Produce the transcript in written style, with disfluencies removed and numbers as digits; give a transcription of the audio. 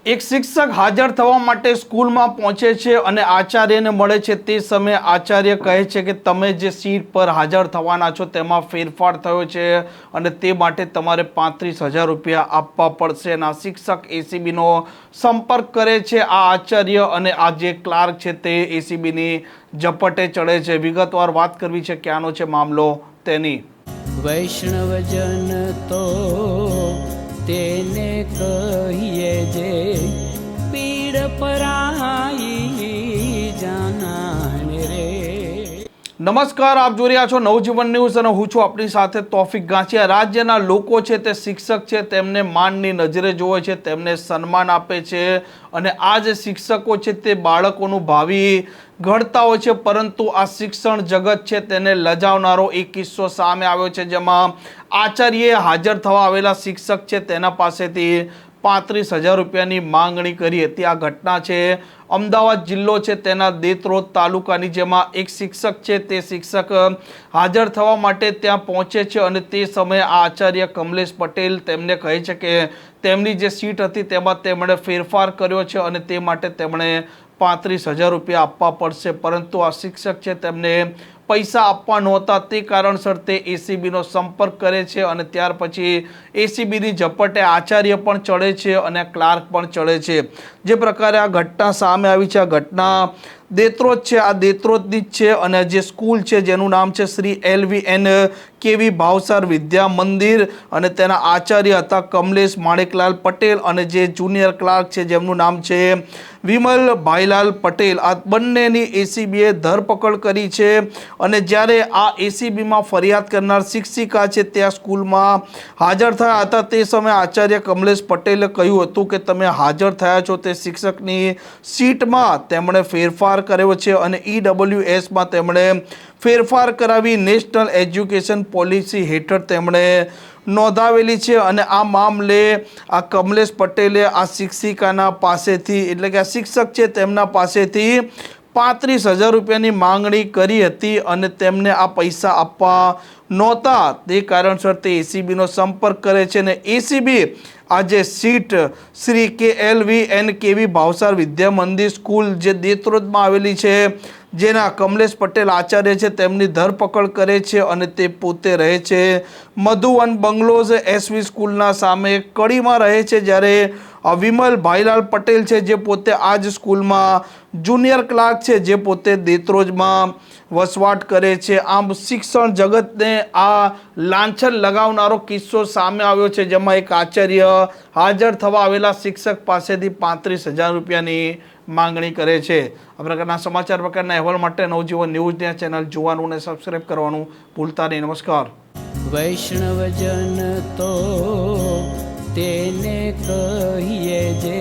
એક શિક્ષક હાજર થવા માટે સ્કૂલમાં પહોંચે છે અને આચાર્યને મળે છે। તે સમયે આચાર્ય કહે છે કે તમે જે સીટ પર હાજર થવાના છો તેમાં ફેરફાર થયો છે અને તે માટે તમારે 35,000 રૂપિયા આપવા પડશે। અને આ શિક્ષક એસીબીનો સંપર્ક કરે છે। આ આચાર્ય અને આ જે ક્લાર્ક છે તે એસીબીની ઝપટે ચડે છે। વિગતવાર વાત કરવી છે ક્યાંનો છે મામલો તેની। વૈષ્ણવજન તો તેને કહીએ જે પીડ પરાઈ જાનાને રે। નમસ્કાર, આપ જોઈ રહ્યા છો નવજીવન ન્યૂઝ અને હું છું આપણી સાથે તોફિક ગાંચિયા। રાજ્યના લોકો છે તે શિક્ષક છે તેમને માનની નજરે જોવે છે, તેમને સન્માન આપે છે અને આ જે શિક્ષકો છે તે બાળકોનું ભાવિ ઘડતા હોય છે, પરંતુ આ શિક્ષણ જગત છે તેને લજાવનારો એક કિસ્સો સામે આવ્યો છે, જેમાં આચાર્યએ હાજર થવા આવેલા શિક્ષક છે તેના પાસેથી 35,000 રૂપિયાની માંગણી કરી હતી। આ ઘટના છે અમદાવાદ જિલ્લો છે તેના દેત્રોદ તાલુકાની, જેમાં એક શિક્ષક છે તે શિક્ષક હાજર થવા માટે ત્યાં પહોંચે છે અને તે સમયે આ આચાર્ય કમલેશ પટેલ તેમને કહે છે કે તેમની જે સીટ હતી તેમાં તેમણે ફેરફાર કર્યો છે અને તે માટે તેમણે 35,000 રૂપિયા આપવા પડશે, પરંતુ આ શિક્ષક છે તેમને પૈસા આપવા નહોતા। તે કારણસર તે એસીબીનો સંપર્ક કરે છે અને ત્યાર પછી એસીબીની ઝપટે આચાર્ય પણ ચડે છે અને ક્લાર્ક પણ ચડે છે। જે પ્રકારે આ ઘટના સામે આવી છે, આ ઘટના દેત્રોદ છે, આ દેત્રોદની જ છે અને જે સ્કૂલ છે જેનું નામ છે શ્રી LVN કેવી ભાવસાર વિદ્યા મંદિર અને તેના આચાર્ય હતા કમલેશ માણેકલાલ પટેલ અને જે જુનિયર ક્લાર્ક છે જેમનું નામ છે વિમલ ભાઈલાલ પટેલ। આ બંનેની એસીબીએ ધરપકડ કરી છે અને જ્યારે આ એસીબીમાં ફરિયાદ કરનાર શિક્ષિકા છે ત્યાં સ્કૂલમાં હાજર થયા હતા તે સમયે આચાર્ય કમલેશ પટેલે કહ્યું હતું કે તમે હાજર થયા છો તે શિક્ષકની સીટમાં તેમણે ફેરફાર કર્યો છે અને EWSમાં તેમણે ફેરફાર કરાવી નેશનલ એજ્યુકેશન પોલિસી હેઠળ તેમણે નોંધાવેલી છે। અને આ મામલે આ કમલેશ પટેલે આ શિક્ષિકાના પાસેથી એટલે કે આ શિક્ષક છે તેમના પાસેથી 35,000 રૂપિયાની માંગણી કરી હતી અને તેમને આ પૈસા આપવા નહોતા। તે કારણસર તે એસીબીનો સંપર્ક કરે છે અને એસીબી આ જે સીટ શ્રી LVN કેવી ભાવસાર વિદ્યા મંદિર સ્કૂલ જે દેત્રોદમાં આવેલી છે જેના કમલેશ પટેલ આચાર્ય છે તેમની ધરપકડ કરે છે અને તે પોતે રહે છે મધુવન બંગલોઝ SV સ્કૂલના સામે કડીમાં રહે છે, જ્યારે વિમલ ભાઈલાલ પટેલ છે જે પોતે આ જ સ્કૂલમાં જુનિયર ક્લાર્ક છે જે પોતે દેત્રોદમાં વસવાટ કરે છે। આમ શિક્ષણ જગતને આ લાંછન લગાવનારો કિસ્સો સામે આવ્યો છે, જેમાં એક આચાર્ય હાજર થવા આવેલા શિક્ષક પાસેથી 35,000 રૂપિયાની માંગણી કરે છે। આ પ્રકારના સમાચાર પ્રકારના અહેવાલ માટે નવજીવન ન્યૂઝની ચેનલ જોવાનું અને સબસ્ક્રાઇબ કરવાનું ભૂલતા નહીં। નમસ્કાર। વૈષ્ણવજન તો તેને કહીએ જે